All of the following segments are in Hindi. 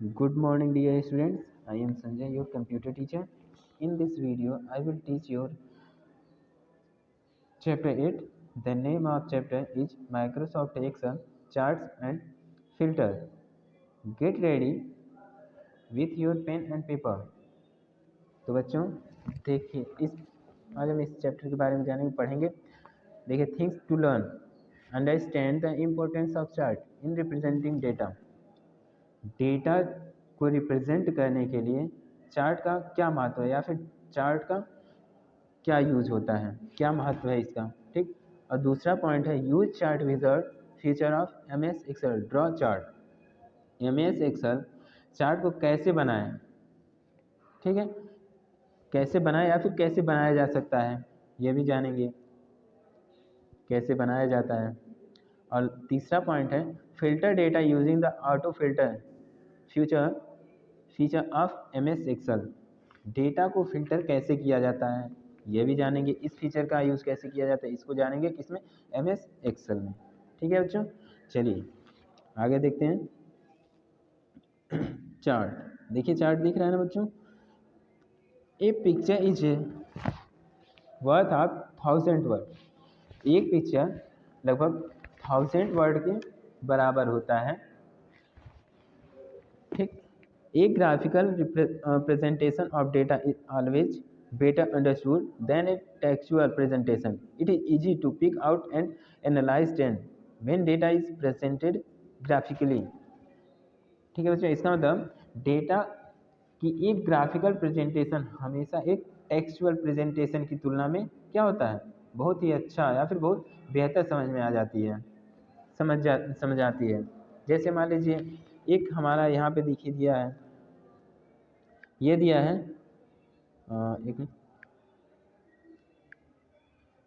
Good morning, dear students. I am Sanjay, your computer teacher. In this video, I will teach you chapter 8. The name of chapter is Microsoft Excel Charts and Filter. Get ready with your pen and paper. तो बच्चों देखिए आज हम इस चैप्टर के बारे में जानेंगे पढ़ेंगे। देखिए things to learn understand the importance of chart in representing data. Data को रिप्रेजेंट करने के लिए चार्ट का क्या महत्व है या फिर चार्ट का क्या यूज होता है, क्या महत्व है इसका, ठीक। और दूसरा पॉइंट है use chart wizard feature of MS Excel draw chart. MS Excel chart को कैसे बनाएं, ठीक है, कैसे बनाएं या फिर कैसे बनाया जा सकता है ये भी जानेंगे, कैसे बनाया जाता है। और तीसरा पॉइंट है filter data using the auto filter feature of MS Excel. Data को फिल्टर कैसे किया जाता है ये भी जानेंगे, इस फीचर का यूज़ कैसे किया जाता है इसको जानेंगे किसमें, एमएस एक्सेल में। ठीक है बच्चों, चलिए आगे देखते हैं। चार्ट देखिए, चार्ट दिख रहा है ना बच्चों। A picture is worth of 1000 word. एक पिक्चर लगभग 1000 वर्ड के बराबर होता है, ठीक। एक graphical presentation of data is always better understood than a textual presentation. It is easy to pick out and analyze trend when data is presented graphically. ठीक है बच्चों, इसका मतलब डेटा की एक ग्राफिकल प्रेजेंटेशन हमेशा एक टेक्सचुअल प्रेजेंटेशन की तुलना में क्या होता है, बहुत ही अच्छा या फिर बहुत बेहतर समझ में आ जाती है, समझ आती है। जैसे मान लीजिए एक हमारा यहाँ पे दिखिए दिया है, ये दिया है एक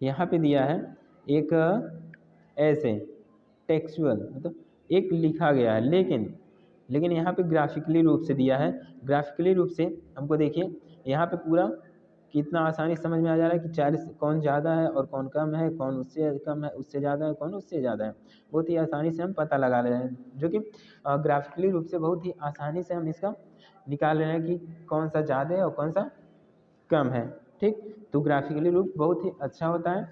यहाँ पे दिया है एक ऐसे टेक्सचुअल मतलब एक लिखा गया है, लेकिन यहाँ पे ग्राफिकली रूप से दिया है। ग्राफिकली रूप से हमको देखिए यहाँ पे पूरा कितना आसानी समझ में आ जा रहा है कि 40 कौन ज़्यादा है और कौन कम है, कौन उससे कम है, उससे ज़्यादा है, कौन उससे ज़्यादा है। बहुत ही आसानी से हम पता लगा ले रहे हैं, जो कि ग्राफिकली रूप से बहुत ही आसानी से हम इसका निकाल रहे हैं कि कौन सा ज़्यादा है और कौन सा कम है, ठीक। तो ग्राफिकली रूप बहुत ही अच्छा होता है।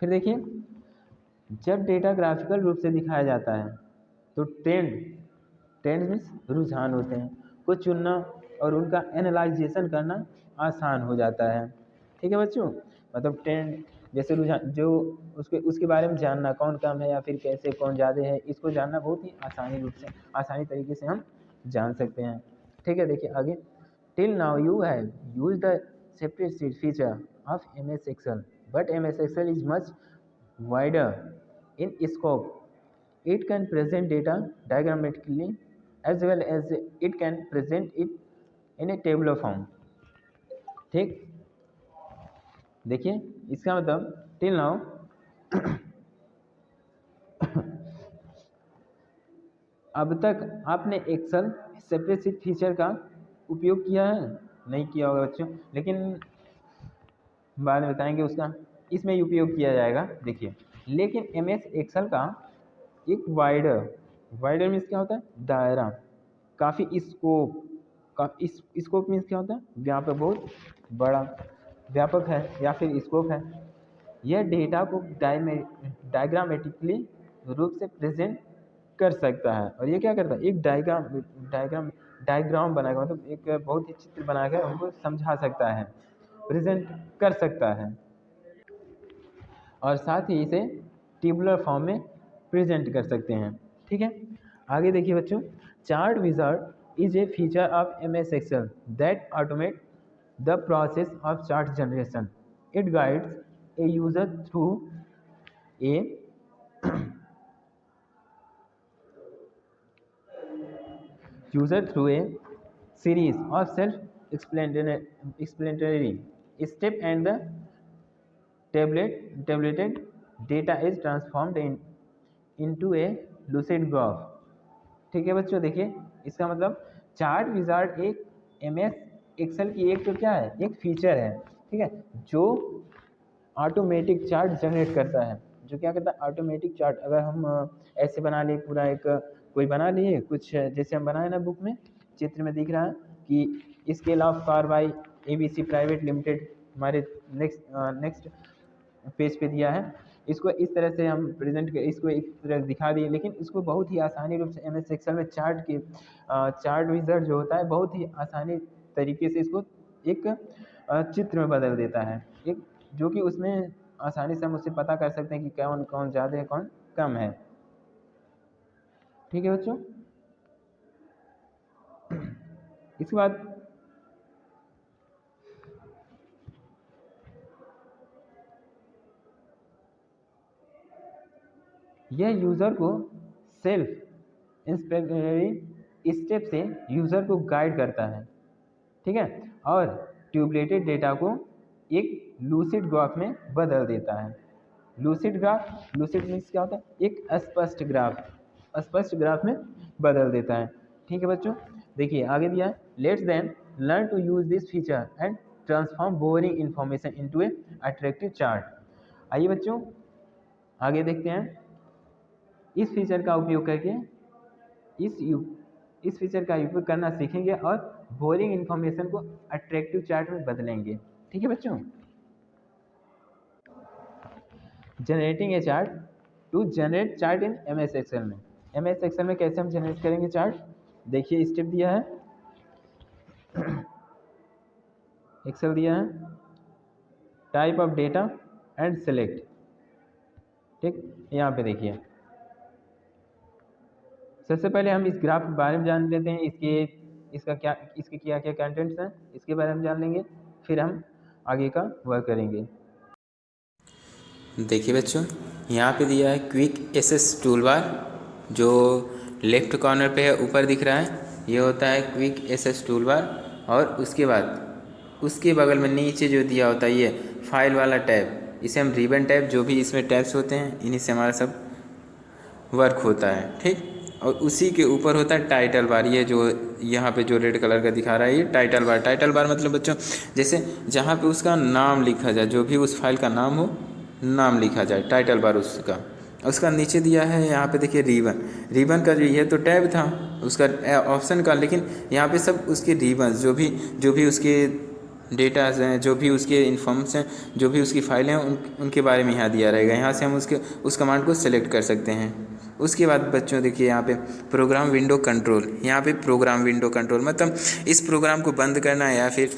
फिर देखिए जब डेटा ग्राफिकल रूप से दिखाया जाता है तो ट्रेंड मीन्स रुझान होते हैं को चुनना और उनका एनालाइजेशन करना आसान हो जाता है। ठीक है बच्चों, मतलब ट्रेंड जैसे रुझान जो उसके बारे में जानना, कौन कम है या फिर कैसे कौन ज़्यादा है, इसको जानना बहुत ही आसानी तरीके से हम जान सकते हैं। ठीक है, देखिए आगे। Till now you have used the spreadsheet feature of MS Excel, but MS Excel is much wider in scope. It can present data diagrammatically as well as it can present it in a tabular form. ठीक, देखिए इसका मतलब टिल नाउ अब तक आपने एक्सेल स्प्रेडशीट फीचर का उपयोग किया है, नहीं किया होगा बच्चों, लेकिन बाद में बताएंगे उसका इसमें उपयोग किया जाएगा। देखिए लेकिन एमएस एक्सेल का एक वाइडर मीन्स क्या होता है, दायरा, काफ़ी स्कोप मीन्स क्या होता है, व्यापक, बहुत बड़ा, व्यापक है या फिर स्कोप है। यह डेटा को डायग्रामेटिकली रूप से प्रेजेंट कर सकता है। और ये क्या करता है, एक डायग्राम बनाकर, मतलब एक बहुत ही चित्र बनाकर हमको समझा सकता है, प्रेजेंट कर सकता है, और साथ ही इसे टेबुलर फॉर्म में प्रेजेंट कर सकते हैं। ठीक है, आगे देखिए बच्चों। Chart wizard is a feature of MS Excel that automate the process of chart generation. It guides a user through a series of self-explanatory step, and the tabulated data is transformed into a lucid graph. ठीक है बच्चों, देखिए इसका मतलब चार्ट विजार्ड एक एमएस एक्सेल की एक तो क्या है, एक फीचर है, ठीक है, जो ऑटोमेटिक चार्ट जनरेट करता है। जो क्या करता है, ऑटोमेटिक चार्ट। अगर हम ऐसे बना ले पूरा एक कोई बना लिए कुछ, जैसे हम बनाए ना बुक में, चित्र में दिख रहा है कि scale of car by ABC private limited हमारे नेक्स्ट पेज पे दिया है। इसको इस तरह से हम प्रेजेंट इसको इस तरह दिखा दिए, लेकिन इसको बहुत ही आसानी रूप से MS एक्सेल में चार्ट विज़ार्ड जो होता है बहुत ही आसानी तरीके से इसको एक चित्र में बदल देता है, एक जो कि उसमें आसानी से हम उससे पता कर सकते हैं कि कौन कौन ज़्यादा है कौन कम है। ठीक है बच्चों। इसके बाद यह यूज़र को सेल्फ इंस्पेक्टरी स्टेप से यूज़र को गाइड करता है, ठीक है, और ट्यूबलेटेड डेटा को एक लूसिड ग्राफ में बदल देता है। लूसिड ग्राफ, लूसिड मीन्स क्या होता है, एक स्पष्ट ग्राफ में बदल देता है। ठीक है बच्चों, देखिए आगे दिया है, let's then learn to use this feature and transform boring information into a attractive chart. आइए बच्चों आगे देखते हैं, इस फीचर का उपयोग करके इस फीचर का उपयोग करना सीखेंगे और बोरिंग इंफॉर्मेशन को अट्रैक्टिव चार्ट में बदलेंगे। ठीक है बच्चों। Generating a chart, to generate chart in MS Excel में। MS एक्सेल में कैसे हम जनरेट करेंगे चार्ट, देखिए स्टेप दिया है, एक्सेल दिया है, type of data and select. ठीक, यहाँ पे देखिए सबसे पहले हम इस ग्राफ के बारे में जान लेते हैं, इसके क्या क्या कंटेंट्स हैं, इसके बारे में जान लेंगे, फिर हम आगे का वर्क करेंगे। देखिए बच्चों, यहाँ पे दिया है क्विक एसेस टूल बार, जो लेफ्ट कॉर्नर पे है ऊपर दिख रहा है, ये होता है क्विक एसेस टूल बार। और उसके बाद उसके बगल में नीचे जो दिया होता है ये फाइल वाला टैब, इसे हम रिबन टैब, जो भी इसमें टैब्स होते हैं इन्हीं से हमारा सब वर्क होता है। ठीक, और उसी के ऊपर होता है टाइटल बार, ये जो यहाँ पे जो रेड कलर का दिखा रहा है ये टाइटल बार। टाइटल बार मतलब बच्चों जैसे जहाँ पे उसका नाम लिखा जाए, जो भी उस फाइल का नाम हो नाम लिखा जाए, टाइटल बार उसका। उसका नीचे दिया है यहाँ पे देखिए रिबन, रिबन का जो ये तो टैब था उसका ऑप्शन का, लेकिन यहाँ पे सब उसके रिबन जो भी उसके डेटाज हैं, जो भी उसके इन्फॉर्म्स हैं, जो भी उसकी फाइलें हैं उनके बारे में यहाँ दिया रहेगा। यहाँ से हम उस कमांड को सेलेक्ट कर सकते हैं। उसके बाद बच्चों देखिए यहाँ पे प्रोग्राम विंडो कंट्रोल, यहाँ पे प्रोग्राम विंडो कंट्रोल मतलब इस प्रोग्राम को बंद करना है या फिर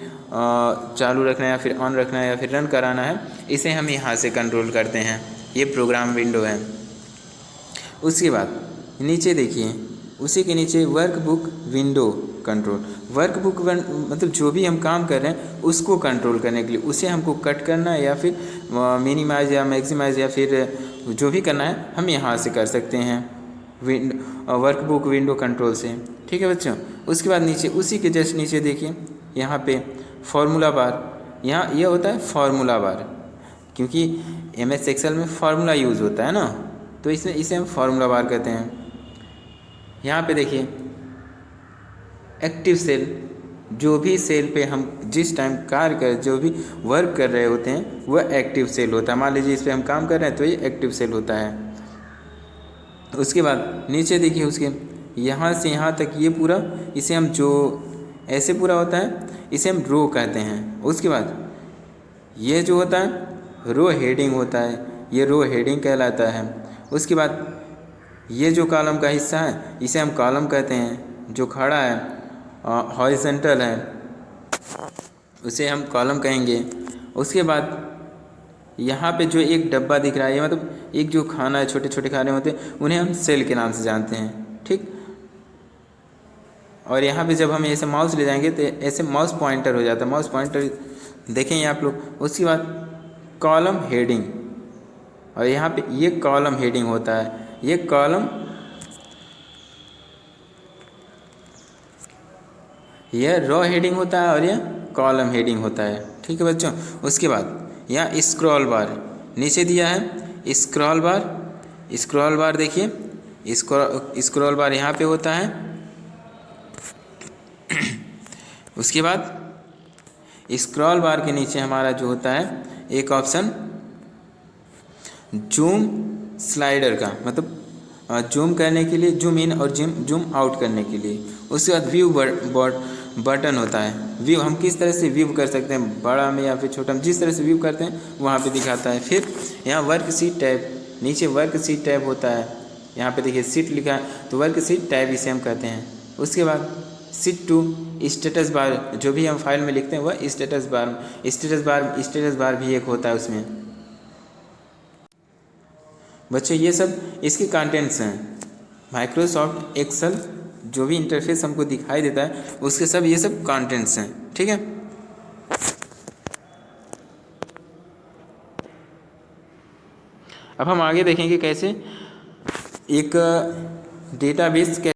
चालू रखना है या फिर ऑन रखना है या फिर रन कराना है, इसे हम यहाँ से कंट्रोल करते हैं। ये प्रोग्राम विंडो है। उसके बाद नीचे देखिए, उसी के नीचे वर्कबुक विंडो कंट्रोल। वर्कबुक मतलब जो भी हम काम कर रहे हैं उसको कंट्रोल करने के लिए, उसे हमको कट करना है या फिर मिनिमाइज या मैक्सिमाइज या फिर जो भी करना है हम यहाँ से कर सकते हैं वर्कबुक विंडो कंट्रोल से। ठीक है बच्चों। उसके बाद नीचे उसी के जस्ट नीचे देखिए यहाँ पे फार्मूला बार, यहाँ ये होता है फार्मूला बार, क्योंकि MS एक्सेल में फार्मूला यूज़ होता है ना, तो इसे हम फार्मूला बार कहते हैं। यहाँ पे देखिए एक्टिव सेल, जो भी सेल पे हम जिस टाइम कार्य कर जो भी वर्क कर रहे होते हैं वह एक्टिव सेल होता है। मान लीजिए इस पर हम काम कर रहे हैं तो ये एक्टिव सेल होता है। उसके बाद नीचे देखिए उसके यहाँ से यहाँ तक ये पूरा, इसे हम जो ऐसे पूरा होता है इसे हम रो कहते हैं। उसके बाद ये जो होता है रो हेडिंग होता है, ये रो हेडिंग कहलाता है। उसके बाद ये जो कॉलम का हिस्सा है इसे हम कॉलम कहते हैं, जो खड़ा है हॉरिजॉन्टल है उसे हम कॉलम कहेंगे। उसके बाद यहाँ पे जो एक डब्बा दिख रहा है, ये मतलब एक जो खाना है, छोटे छोटे खाने होते हैं उन्हें हम सेल के नाम से जानते हैं। ठीक, और यहाँ पे जब हम ऐसे माउस ले जाएंगे तो ऐसे माउस पॉइंटर हो जाता है, माउस पॉइंटर देखेंगे आप लोग। उसके बाद कॉलम हेडिंग, और यहाँ पे ये कॉलम हेडिंग होता है, ये कॉलम यह रो हेडिंग होता है और यह कॉलम हेडिंग होता है। ठीक है बच्चों। उसके बाद यहाँ स्क्रॉल बार नीचे दिया है, स्क्रॉल बार देखिए स्क्रॉल बार यहाँ पे होता है। उसके बाद स्क्रॉल बार के नीचे हमारा जो होता है एक ऑप्शन जूम स्लाइडर का, मतलब जूम करने के लिए, जूम इन और जूम आउट करने के लिए। उसके बाद व्यू बटन होता है। व्यू हम किस तरह से व्यू कर सकते हैं, बड़ा में या फिर छोटा में, जिस तरह से व्यू करते हैं वहाँ पे दिखाता है। फिर यहाँ वर्क शीट टैब, नीचे वर्क शीट टैब होता है। यहाँ पे देखिए सीट लिखा है, तो वर्क शीट टैब इसे हम कहते हैं। उसके बाद शीट 2 स्टेटस बार, जो भी हम फाइल में लिखते हैं वह स्टेटस बार भी एक होता है उसमें। बच्चों ये सब इसके कंटेंट्स हैं। माइक्रोसॉफ्ट एक्सेल जो भी इंटरफेस हमको दिखाई देता है उसके सब ये सब कंटेंट्स हैं, ठीक है। अब हम आगे देखेंगे कैसे एक डेटाबेस